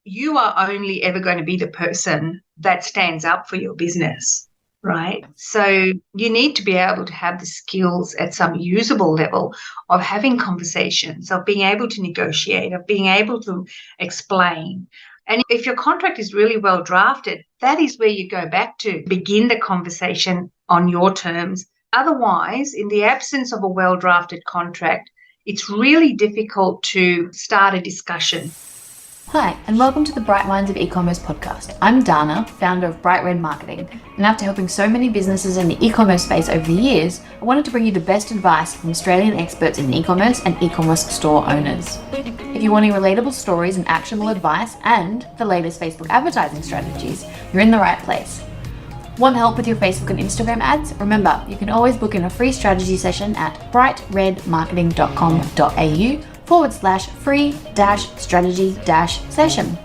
you are only ever going to be the person that stands up for your business, right? So you need to be able to have the skills at some usable level of having conversations, of being able to negotiate, of being able to explain. And if your contract is really well drafted, that is where you go back to begin the conversation on your terms. Otherwise, in the absence of a well drafted contract, it's really difficult to start a discussion. Hi, and welcome to the Bright Minds of eCommerce podcast. I'm Dana, founder of Bright Red Marketing, and after helping so many businesses in the e-commerce space over the years, I wanted to bring you the best advice from Australian experts in e-commerce and e-commerce store owners. If you're wanting relatable stories and actionable advice and the latest Facebook advertising strategies, you're in the right place. Want help with your Facebook and Instagram ads? Remember, you can always book in a free strategy session at brightredmarketing.com.au/free-strategy-session.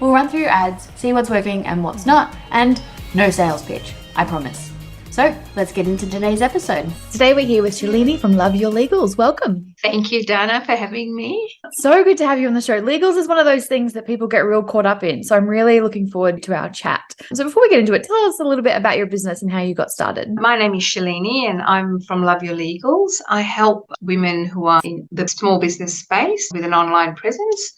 We'll run through your ads, see what's working and what's not, and no sales pitch, I promise. So let's get into today's episode. Today we're here with Shalini from Love Your Legals. Welcome. Thank you, Dana, for having me. So good to have you on the show. Legals is one of those things that people get real caught up in. So I'm really looking forward to our chat. So before we get into it, tell us a little bit about your business and how you got started. My name is Shalini and I'm from Love Your Legals. I help women who are in the small business space with an online presence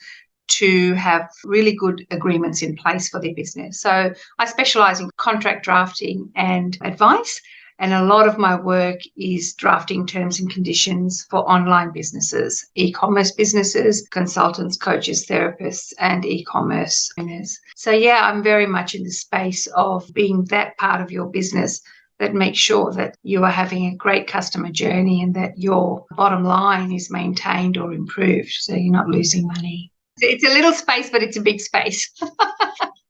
to have really good agreements in place for their business. So I specialise in contract drafting and advice, and a lot of my work is drafting terms and conditions for online businesses, e-commerce businesses, consultants, coaches, therapists, and e-commerce owners. So yeah, I'm very much in the space of being that part of your business that makes sure that you are having a great customer journey and that your bottom line is maintained or improved, so you're not losing money. It's a little space, but it's a big space.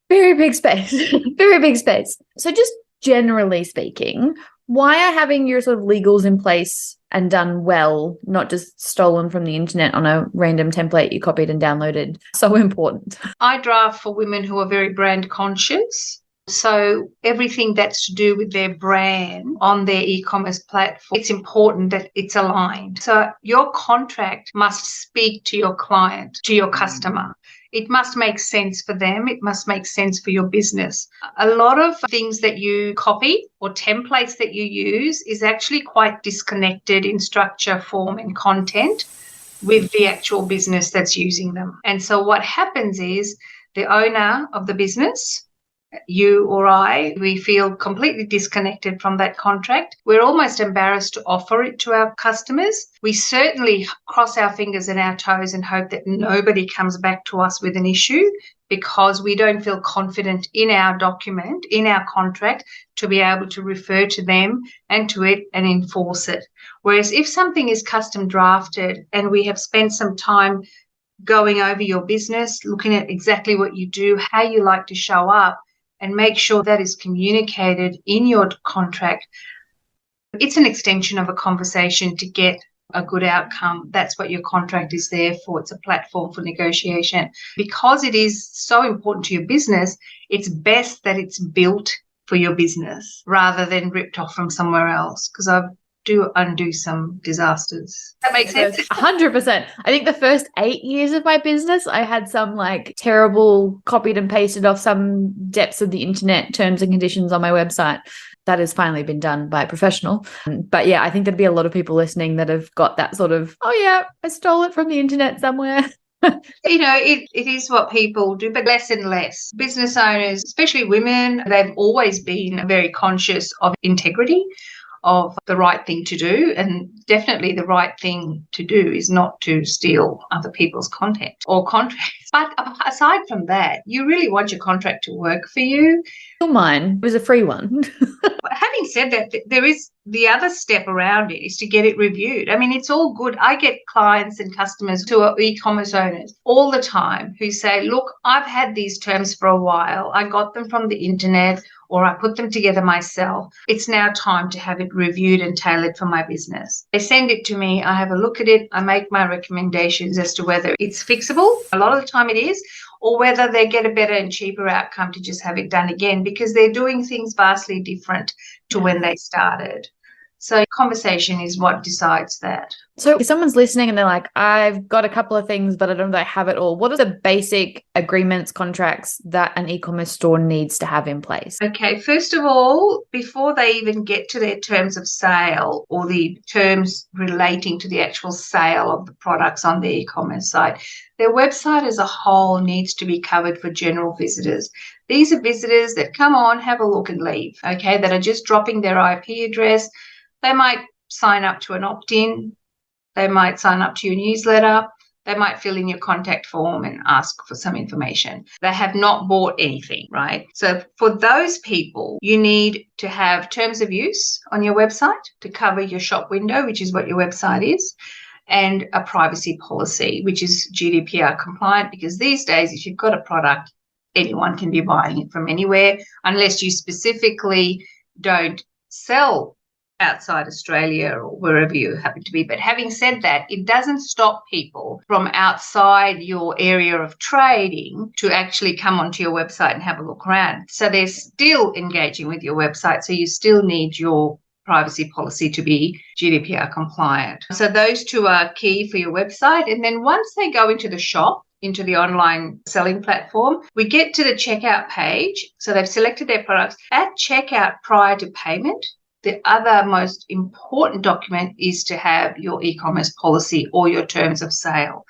Very big space. Very big space. So just generally speaking, why are having your sort of legals in place and done well, not just stolen from the internet on a random template you copied and downloaded, so important? I draft for women who are very brand conscious. So everything that's to do with their brand on their e-commerce platform, it's important that it's aligned. So your contract must speak to your client, to your customer. It must make sense for them. It must make sense for your business. A lot of things that you copy or templates that you use is actually quite disconnected in structure, form, and content with the actual business that's using them. And so what happens is the owner of the business, you or I, we feel completely disconnected from that contract. We're almost embarrassed to offer it to our customers. We certainly cross our fingers and our toes and hope that nobody comes back to us with an issue because we don't feel confident in our document, in our contract, to be able to refer to them and to it and enforce it. Whereas if something is custom drafted and we have spent some time going over your business, looking at exactly what you do, how you like to show up, and make sure that is communicated in your contract, it's an extension of a conversation to get a good outcome. That's what your contract is there for. It's a platform for negotiation. Because it is so important to your business, it's best that it's built for your business rather than ripped off from somewhere else, because I do undo some disasters. That makes sense? 100%. I think the first 8 years of my business, I had some like terrible copied and pasted off some depths of the internet terms and conditions on my website. That has finally been done by a professional. But yeah, I think there'd be a lot of people listening that have got that sort of, oh yeah, I stole it from the internet somewhere. You know, it is what people do, but less and less. Business owners, especially women, they've always been very conscious of integrity, of the right thing to do, and definitely the right thing to do is not to steal other people's content or contracts. But aside from that, you really want your contract to work for you. Mine was a free one. Having said that, there is the other step around it is to get it reviewed. I mean, it's all good. I get clients and customers who are e-commerce owners all the time who say, look, I've had these terms for a while. I got them from the internet or I put them together myself. It's now time to have it reviewed and tailored for my business. They send it to me. I have a look at it. I make my recommendations as to whether it's fixable. A lot of the time it is, or whether they get a better and cheaper outcome to just have it done again because they're doing things vastly different to when they started. So conversation is what decides that. So if someone's listening and they're like, I've got a couple of things, but I don't know if I have it all. What are the basic agreements, contracts that an e-commerce store needs to have in place? Okay, first of all, before they even get to their terms of sale or the terms relating to the actual sale of the products on the e-commerce site, their website as a whole needs to be covered for general visitors. These are visitors that come on, have a look and leave, okay, that are just dropping their IP address. They might sign up to an opt-in. They might sign up to your newsletter. They might fill in your contact form and ask for some information. They have not bought anything, right? So for those people, you need to have terms of use on your website to cover your shop window, which is what your website is, and a privacy policy, which is GDPR compliant, because these days, if you've got a product, anyone can be buying it from anywhere, unless you specifically don't sell outside Australia or wherever you happen to be. But having said that, it doesn't stop people from outside your area of trading to actually come onto your website and have a look around. So they're still engaging with your website. So you still need your privacy policy to be GDPR compliant. So those two are key for your website. And then once they go into the shop, into the online selling platform, we get to the checkout page. So they've selected their products. At checkout prior to payment, the other most important document is to have your e-commerce policy or your terms of sale.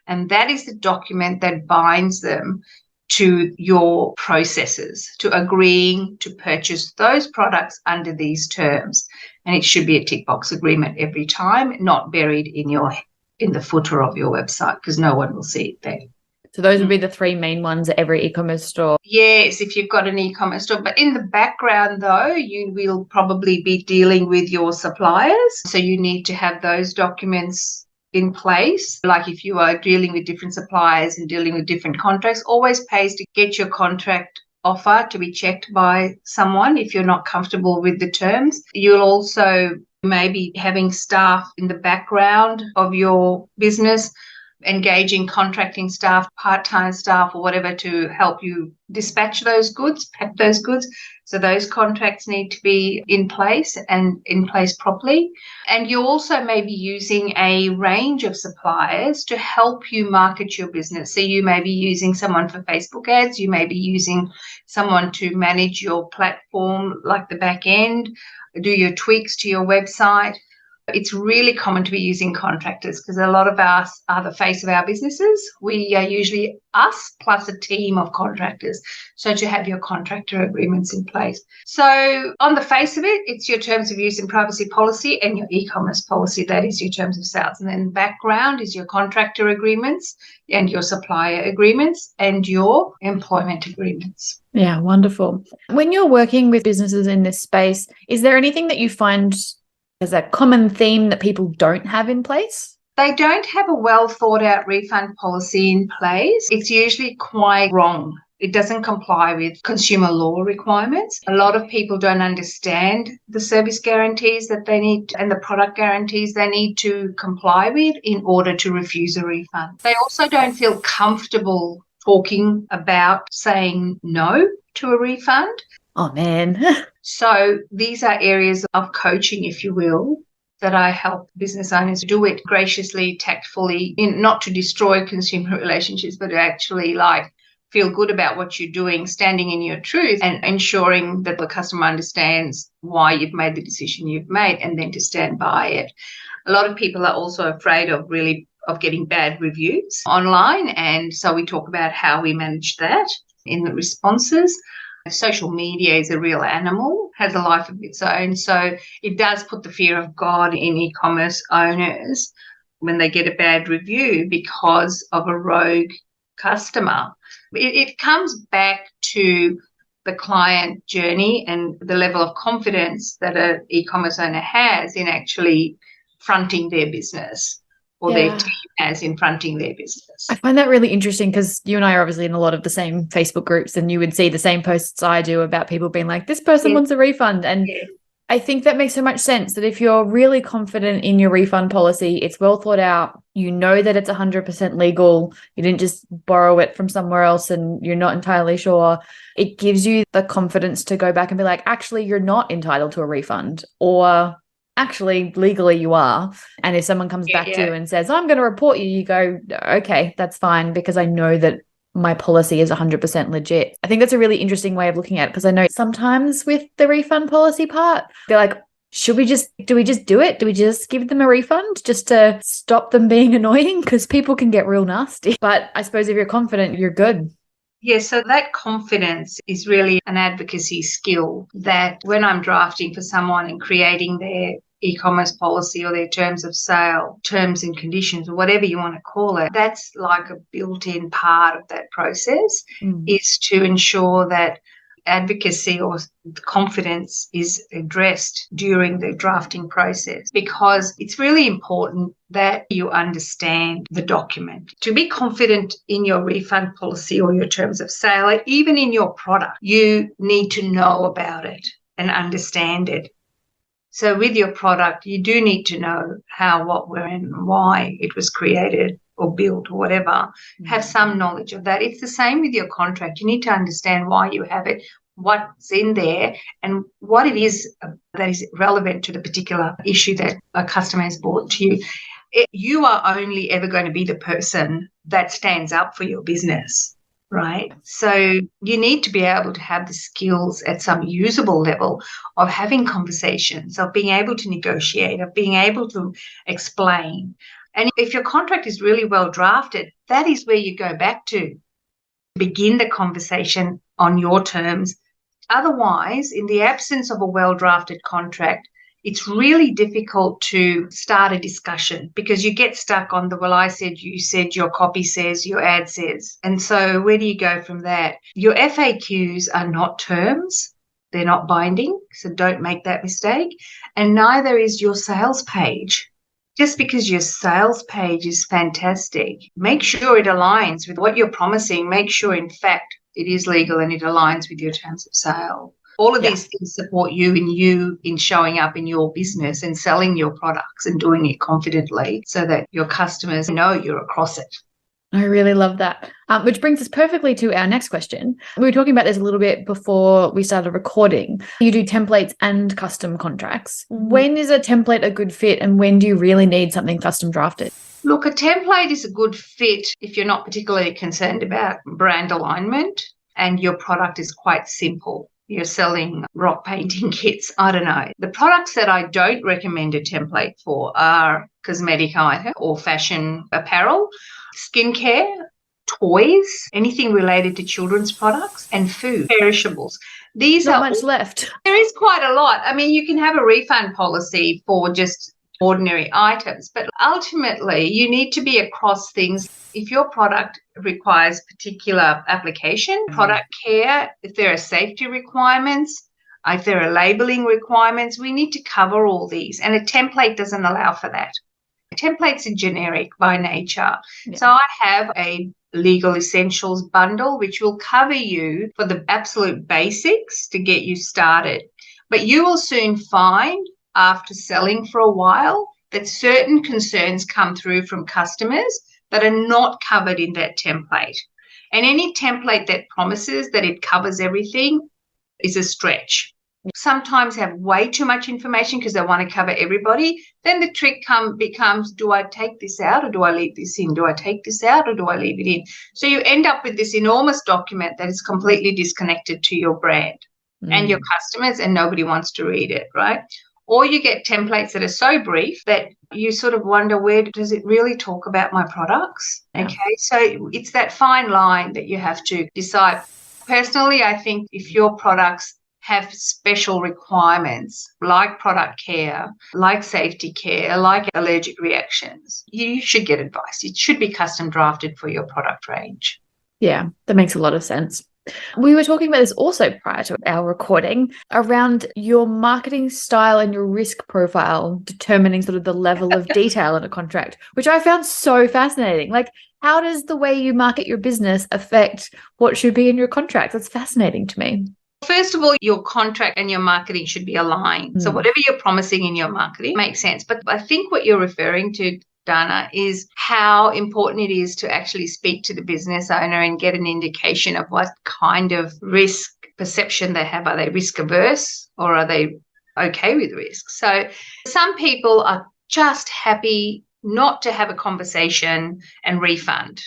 And that is the document that binds them to your processes, to agreeing to purchase those products under these terms. And it should be a tick box agreement every time, not buried in the footer of your website, because no one will see it there. So those would be the three main ones at every e-commerce store. Yes, if you've got an e-commerce store. But in the background, though, you will probably be dealing with your suppliers. So you need to have those documents in place. Like if you are dealing with different suppliers and dealing with different contracts, always pays to get your contract offer to be checked by someone if you're not comfortable with the terms. You'll also maybe having staff in the background of your business, engaging contracting staff, part-time staff or whatever to help you dispatch those goods, pack those goods. So those contracts need to be in place and in place properly. And you also may be using a range of suppliers to help you market your business. So you may be using someone for Facebook ads. You may be using someone to manage your platform, like the back end, do your tweaks to your website. It's really common to be using contractors because a lot of us are the face of our businesses. We are usually us plus a team of contractors. So to have your contractor agreements in place. So on the face of it, it's your terms of use and privacy policy and your e-commerce policy. That is your terms of sales. And then background is your contractor agreements and your supplier agreements and your employment agreements. Yeah, wonderful. When you're working with businesses in this space, is there anything that you find as a common theme that people don't have in place? They don't have a well thought out refund policy in place. It's usually quite wrong. It doesn't comply with consumer law requirements. A lot of people don't understand the service guarantees that they need and the product guarantees they need to comply with in order to refuse a refund. They also don't feel comfortable talking about saying no to a refund. Oh, man. So these are areas of coaching, if you will, that I help business owners do it graciously, tactfully, not to destroy consumer relationships, but to actually feel good about what you're doing, standing in your truth and ensuring that the customer understands why you've made the decision you've made and then to stand by it. A lot of people are also afraid of getting bad reviews online. And so we talk about how we manage that in the responses. Social media is a real animal, has a life of its own. So it does put the fear of God in e-commerce owners when they get a bad review because of a rogue customer. It comes back to the client journey and the level of confidence that an e-commerce owner has in actually fronting their business. Or their team as in fronting their business. I find that really interesting because you and I are obviously in a lot of the same Facebook groups and you would see the same posts I do about people being like, this person wants a refund. And I think that makes so much sense that if you're really confident in your refund policy, it's well thought out, you know that it's 100% legal, you didn't just borrow it from somewhere else and you're not entirely sure, it gives you the confidence to go back and be like, actually, you're not entitled to a refund, or actually legally you are. And if someone comes back to you and says, I'm going to report you, you go, okay, that's fine, because I know that my policy is 100% legit. I think that's a really interesting way of looking at it, because I know sometimes with the refund policy part, they're like, do we just do it? Do we just give them a refund just to stop them being annoying? Because people can get real nasty. But I suppose if you're confident, you're good. Yeah, so that confidence is really an advocacy skill that when I'm drafting for someone and creating their e-commerce policy or their terms of sale, terms and conditions, or whatever you want to call it, that's like a built-in part of that process, is to ensure that advocacy or confidence is addressed during the drafting process, because it's really important that you understand the document. To be confident in your refund policy or your terms of sale, even in your product, you need to know about it and understand it. So with your product, you do need to know how, what, where, and why it was created or built or whatever. Have some knowledge of that. It's the same with your contract. You need to understand why you have it, what's in there, and what it is that is relevant to the particular issue that a customer has brought to you. You are only ever going to be the person that stands up for your business, right? So you need to be able to have the skills at some usable level of having conversations, of being able to negotiate, of being able to explain. And if your contract is really well drafted, that is where you go back to begin the conversation on your terms. Otherwise, in the absence of a well-drafted contract, it's really difficult to start a discussion, because you get stuck on the, well, I said, you said, your copy says, your ad says. And so where do you go from that? Your FAQs are not terms. They're not binding, so don't make that mistake. And neither is your sales page. Just because your sales page is fantastic, make sure it aligns with what you're promising. Make sure, in fact, it is legal and it aligns with your terms of sale. All of these things support you in showing up in your business and selling your products and doing it confidently so that your customers know you're across it. I really love that. Which brings us perfectly to our next question. We were talking about this a little bit before we started recording. You do templates and custom contracts. When is a template a good fit, and when do you really need something custom drafted? Look, a template is a good fit if you're not particularly concerned about brand alignment and your product is quite simple. You're selling rock painting kits. I don't know. The products that I don't recommend a template for are cosmetic items or fashion apparel, skincare, toys, anything related to children's products, and food, perishables. These Not are much left. There is quite a lot. I mean, you can have a refund policy for just ordinary items, but ultimately you need to be across things. If your product requires particular application, product care, if there are safety requirements, if there are labeling requirements, we need to cover all these, and a template doesn't allow for that. Templates are generic by nature. Yeah. So I have a legal essentials bundle which will cover you for the absolute basics to get you started. But you will soon find, after selling for a while, that certain concerns come through from customers that are not covered in that template. And any template that promises that it covers everything is a stretch. Sometimes have way too much information because they want to cover everybody. Then the trick becomes, do I take this out or do I leave this in? Do I take this out or do I leave it in? So you end up with this enormous document that is completely disconnected to your brand and your customers, and nobody wants to read it, right? Or you get templates that are so brief that you sort of wonder, where does it really talk about my products? Yeah. Okay, so it's that fine line that you have to decide. Personally, I think if your products have special requirements like product care, like safety care, like allergic reactions, you should get advice. It should be custom drafted for your product range. Yeah, that makes a lot of sense. We were talking about this also prior to our recording around your marketing style and your risk profile determining sort of the level of detail in a contract, which I found so fascinating. Like, how does the way you market your business affect what should be in your contract? That's fascinating to me. First of all, your contract and your marketing should be aligned. So whatever you're promising in your marketing makes sense. But I think what you're referring to, Dana, is how important it is to actually speak to the business owner and get an indication of what kind of risk perception they have. Are they risk averse or are they okay with risk. So some people are just happy not to have a conversation and refund.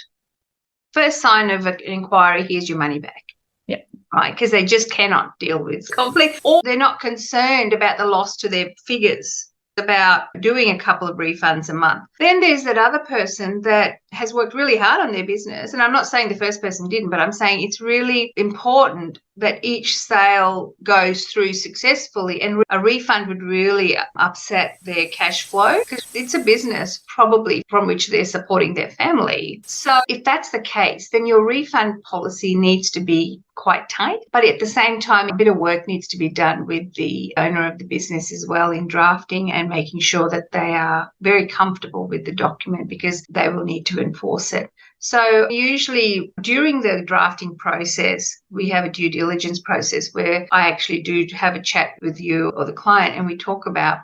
First sign of an inquiry, here's your money back. Yeah. Right, because they just cannot deal with conflict, or they're not concerned about the loss to their figures, about doing a couple of refunds a month. Then there's that other person that has worked really hard on their business. And I'm not saying the first person didn't, but I'm saying it's really important that each sale goes through successfully, and a refund would really upset their cash flow, because it's a business probably from which they're supporting their family. So if that's the case, then your refund policy needs to be quite tight, but at the same time, a bit of work needs to be done with the owner of the business as well in drafting and making sure that they are very comfortable with the document, because they will need to enforce it. So usually during the drafting process, we have a due diligence process where I actually do have a chat with you or the client, and we talk about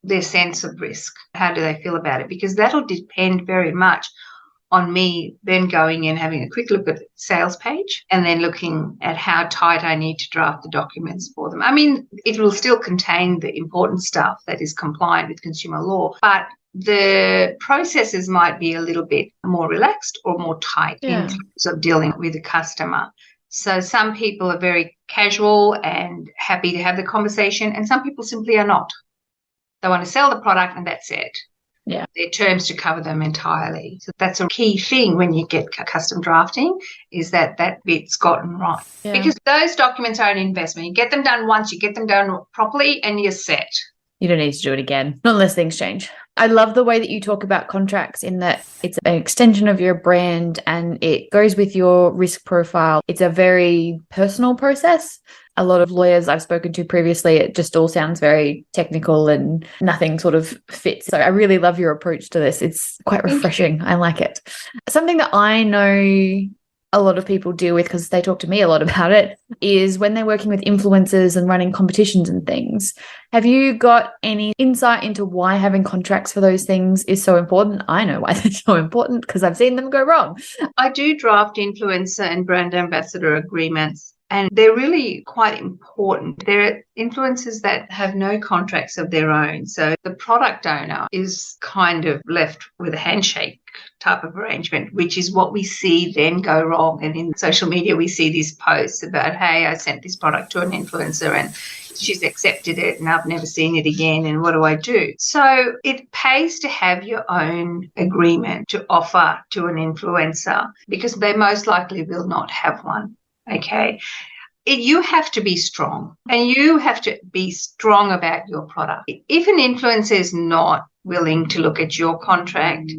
their sense of risk. How do they feel about it? Because that'll depend very much on me then going in, having a quick look at the sales page, and then looking at how tight I need to draft the documents for them. I mean, it will still contain the important stuff that is compliant with consumer law, but the processes might be a little bit more relaxed or more tight in terms of dealing with the customer. So some people are very casual and happy to have the conversation, and some people simply are not. They want to sell the product and that's it. Yeah. Their terms to cover them entirely. So that's a key thing when you get custom drafting, is that bit's gotten right. Yeah. Because those documents are an investment. You get them done once, you get them done properly, and you're set. You don't need to do it again, not unless things change. I love the way that you talk about contracts, in that it's an extension of your brand and it goes with your risk profile. It's a very personal process. A lot of lawyers I've spoken to previously, it just all sounds very technical and nothing sort of fits. So I really love your approach to this. It's quite refreshing. I like it. Something that I know a lot of people deal with, because they talk to me a lot about it, is when they're working with influencers and running competitions and things. Have you got any insight into why having contracts for those things is so important? I know why they're so important, because I've seen them go wrong. I do draft influencer and brand ambassador agreements, and they're really quite important. They're influencers that have no contracts of their own. So the product owner is kind of left with a handshake type of arrangement, which is what we see then go wrong. And in social media, we see these posts about, hey, I sent this product to an influencer and she's accepted it and I've never seen it again, and what do I do? So it pays to have your own agreement to offer to an influencer, because they most likely will not have one. Okay. You have to be strong, and you have to be strong about your product. If an influencer is not willing to look at your contract,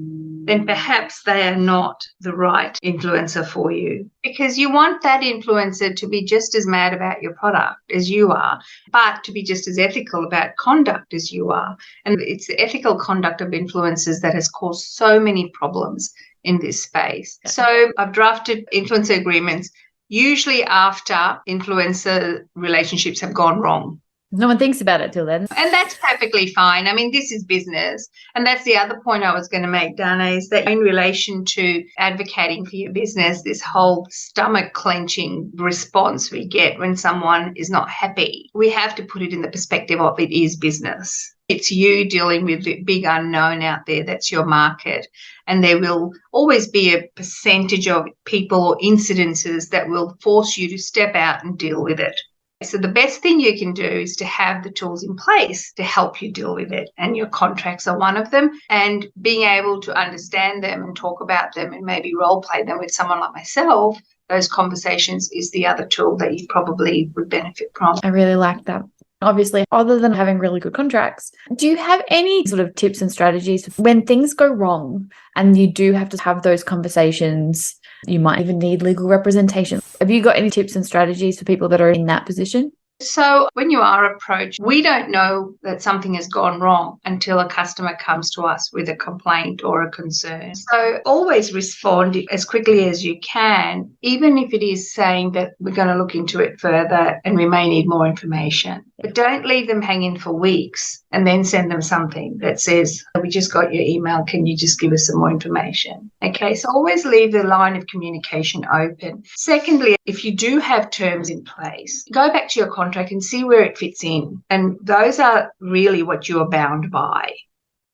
then perhaps they are not the right influencer for you, because you want that influencer to be just as mad about your product as you are, but to be just as ethical about conduct as you are. And it's the ethical conduct of influencers that has caused so many problems in this space. So I've drafted influencer agreements usually after influencer relationships have gone wrong. No one thinks about it till then. And that's perfectly fine. I mean, this is business. And that's the other point I was going to make, Dana, is that in relation to advocating for your business, this whole stomach clenching response we get when someone is not happy, we have to put it in the perspective of it is business. It's you dealing with the big unknown out there. That's your market. And there will always be a percentage of people or incidences that will force you to step out and deal with it. So the best thing you can do is to have the tools in place to help you deal with it. And your contracts are one of them. And being able to understand them and talk about them and maybe role play them with someone like myself, those conversations is the other tool that you probably would benefit from. I really like that. Obviously, other than having really good contracts, do you have any sort of tips and strategies when things go wrong and you do have to have those conversations? You might even need legal representation. Have you got any tips and strategies for people that are in that position? So when you are approached, we don't know that something has gone wrong until a customer comes to us with a complaint or a concern. So always respond as quickly as you can, even if it is saying that we're going to look into it further and we may need more information. But don't leave them hanging for weeks and then send them something that says, we just got your email. Can you just give us some more information? Okay, so always leave the line of communication open. Secondly, if you do have terms in place, go back to your contract and see where it fits in. And those are really what you are bound by.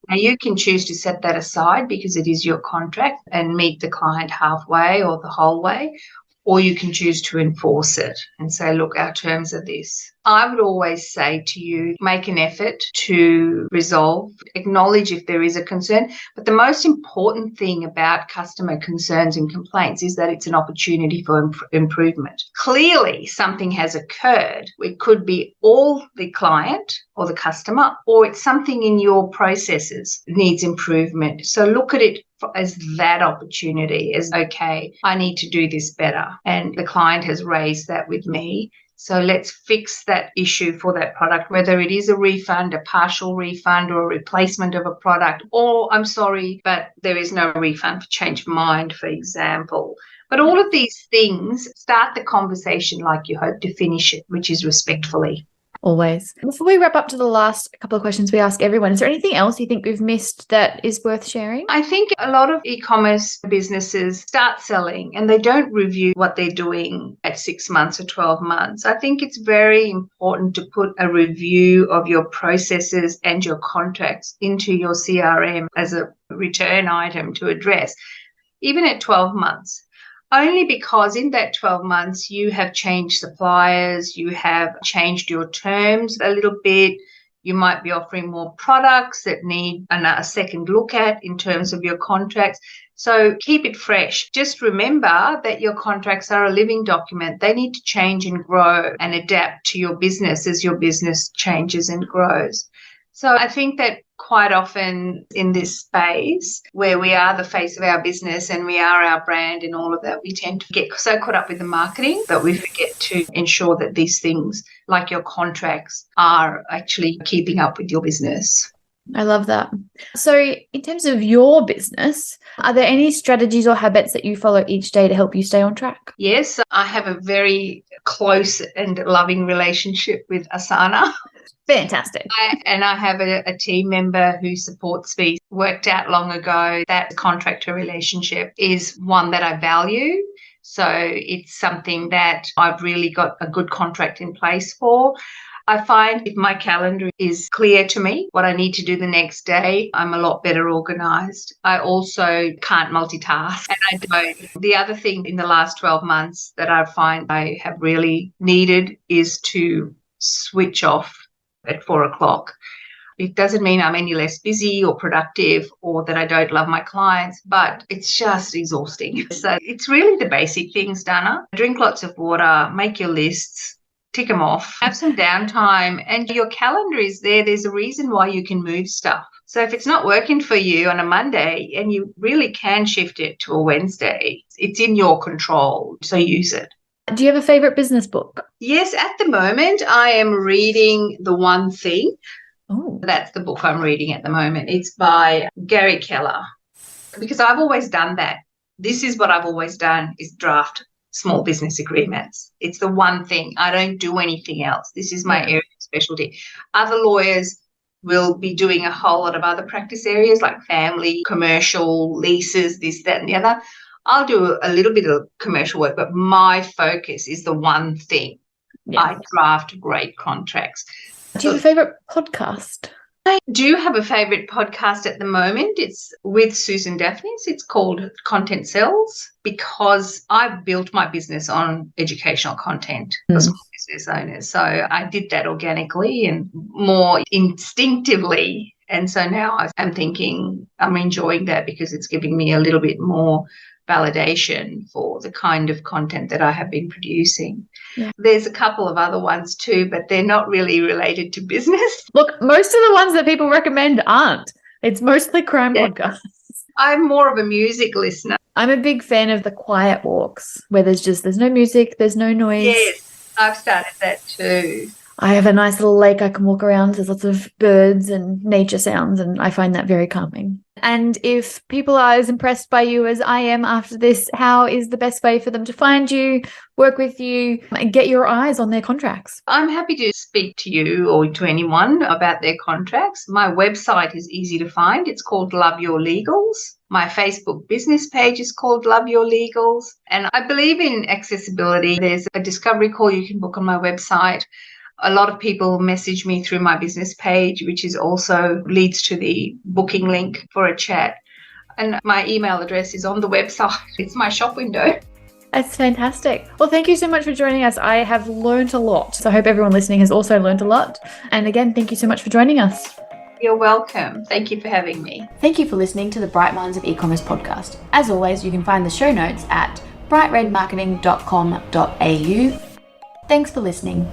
Now, you can choose to set that aside because it is your contract and meet the client halfway or the whole way, or you can choose to enforce it and say, look, our terms are this. I would always say to you, make an effort to resolve, acknowledge if there is a concern. But the most important thing about customer concerns and complaints is that it's an opportunity for improvement. Clearly, something has occurred. It could be all the client or the customer, or it's something in your processes needs improvement. So look at it as that opportunity, as, okay, I need to do this better. And the client has raised that with me. So let's fix that issue for that product, whether it is a refund, a partial refund, or a replacement of a product, or I'm sorry, but there is no refund for change of mind, for example. But all of these things, start the conversation like you hope to finish it, which is respectfully. Always. Before we wrap up to the last couple of questions we ask everyone, is there anything else you think we've missed that is worth sharing? I think a lot of e-commerce businesses start selling and they don't review what they're doing at 6 months or 12 months. I think it's very important to put a review of your processes and your contracts into your CRM as a return item to address, even at 12 months. Only because in that 12 months, you have changed suppliers, you have changed your terms a little bit. You might be offering more products that need a second look at in terms of your contracts. So keep it fresh. Just remember that your contracts are a living document. They need to change and grow and adapt to your business as your business changes and grows. So I think that quite often in this space where we are the face of our business and we are our brand and all of that, we tend to get so caught up with the marketing that we forget to ensure that these things like your contracts are actually keeping up with your business. I love that. So in terms of your business, are there any strategies or habits that you follow each day to help you stay on track? Yes, I have a very close and loving relationship with Asana. Fantastic. I have a team member who supports me. Worked out long ago that contractor relationship is one that I value. So it's something that I've really got a good contract in place for. I find if my calendar is clear to me, what I need to do the next day, I'm a lot better organised. I also can't multitask, and I don't. The other thing in the last 12 months that I find I have really needed is to switch off at 4 o'clock. It doesn't mean I'm any less busy or productive or that I don't love my clients, but it's just exhausting. So it's really the basic things, Dana. Drink lots of water, make your lists, tick them off, have some downtime, and your calendar is there. There's a reason why you can move stuff. So if it's not working for you on a Monday and you really can shift it to a Wednesday, it's in your control. So use it. Do you have a favourite business book? Yes, at the moment, I am reading The One Thing. Oh, That's the book I'm reading at the moment. It's by Gary Keller, because I've always done that. This is what I've always done, is draft small business agreements. It's the one thing. I don't do anything else. This is my area of specialty. Other lawyers will be doing a whole lot of other practice areas like family, commercial, leases, this, that, and the other. I'll do a little bit of commercial work, but my focus is the one thing. yes. I draft great contracts. Do you have a favourite podcast? I do have a favourite podcast at the moment. It's with Susan Daphnis. It's called Content Sells, because I've built my business on educational content for small business owners. So I did that organically and more instinctively. And so now I'm thinking I'm enjoying that because it's giving me a little bit more validation for the kind of content that I have been producing. Yeah. There's a couple of other ones too, but they're not really related to business. Look, most of the ones that people recommend aren't. It's mostly crime podcasts. I'm more of a music listener. I'm a big fan of the quiet walks where there's no music, there's no noise. Yes, I've started that too. I have a nice little lake I can walk around. There's lots of birds and nature sounds, and I find that very calming. And if people are as impressed by you as I am after this, how is the best way for them to find you, work with you, and get your eyes on their contracts? I'm happy to speak to you or to anyone about their contracts. My website is easy to find. It's called Love Your Legals. My Facebook business page is called Love Your Legals. And I believe in accessibility. There's a discovery call you can book on my website. A lot of people message me through my business page, which is also leads to the booking link for a chat. And my email address is on the website. It's my shop window. That's fantastic. Well, thank you so much for joining us. I have learned a lot. So I hope everyone listening has also learned a lot. And again, thank you so much for joining us. You're welcome. Thank you for having me. Thank you for listening to the Bright Minds of E-commerce podcast. As always, you can find the show notes at brightredmarketing.com.au. Thanks for listening.